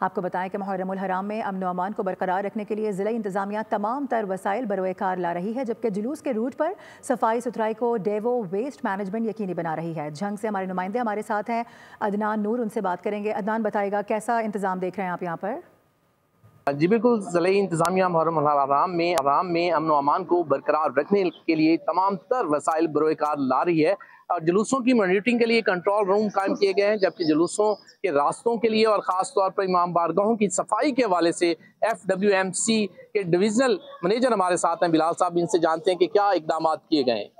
आपको बताएं कि मुहर्रमुल हराम में अमन व अमान को बरकरार रखने के लिए ज़िला इंतज़ामिया तमाम तर वसाइल बरोएकार ला रही है, जबकि जुलूस के रूट पर सफाई सुथराई को डेवो वेस्ट मैनेजमेंट यकीनी बना रही है। झंग से हमारे नुमाइंदे हमारे साथ हैं, अदनान नूर, उनसे बात करेंगे। अदनान, बताएगा कैसा इंतज़ाम देख रहे हैं आप यहाँ पर? जी बिल्कुल, ज़िला इंतज़ामिया मुहर्रमुल हराम में अमन व अमान को बरकरार रखने के लिए तमाम तर वसाइल बरोएकार ला रही है और जुलूसों की मॉनिटरिंग के लिए कंट्रोल रूम कायम किए गए हैं, जबकि जुलूसों के रास्तों के लिए और ख़ास तौर पर इमाम बारगाहों की सफाई के हवाले से FWMC के डिविजनल मैनेजर हमारे साथ हैं, बिलाल साहब। इनसे जानते हैं कि क्या इकदाम किए गए हैं।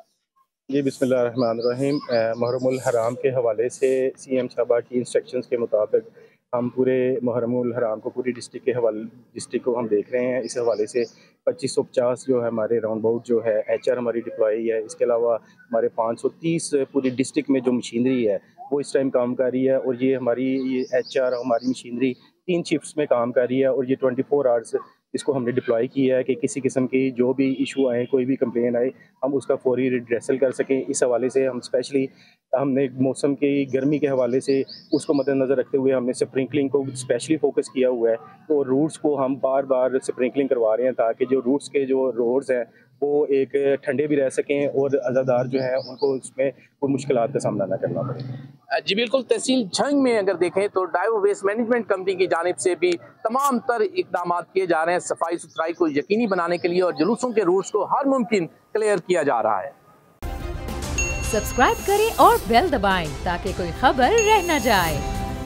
जी बिस्मिल्लाहिर्रहमानिर्रहीम। मुहर्रमुल हराम के हवाले से CM साहबा की इंस्ट्रक्शंस के मुताबिक हम पूरे मुहर्रमुल हराम को पूरी डिस्ट्रिक्ट को हम देख रहे हैं। इस हवाले से 2550 जो है हमारे राउंड अबाउट जो है HR हमारी डिप्लॉय है। इसके अलावा हमारे 530 पूरी डिस्ट्रिक्ट में जो मशीनरी है वो इस टाइम काम कर रही है और ये हमारी HR हमारी मशीनरी 3 शिफ्ट्स में काम कर रही है और ये 24 आवर्स इसको हमने डिप्लॉय किया है कि किसी किस्म की जो भी इशू आए, कोई भी कंप्लेन आए, हम उसका फौरी रिड्रेसल कर सकें। इस हवाले से हम स्पेशली हमने मौसम की गर्मी के हवाले से उसको मद्देनज़र रखते हुए हमने स्प्रिंकलिंग को स्पेशली फोकस किया हुआ है। तो रूट्स को हम बार बार स्प्रिंकलिंग करवा रहे हैं ताकि जो रूट्स के जो रोड्स हैं वो एक ठंडे भी रह सकें और अज़ादार जो हैं उनको उसमें कोई मुश्किलात का सामना ना करना पड़े। जी बिल्कुल, तहसील झंग में अगर देखें तो डाइवो वेस्ट मैनेजमेंट कंपनी की जानिब से भी तमाम तर इकदाम किए जा रहे हैं सफाई सुथराई को यकीनी बनाने के लिए और जुलूसों के रूट्स को हर मुमकिन क्लियर किया जा रहा है। सब्सक्राइब करें और बेल दबाएं ताकि कोई खबर रह न जाए।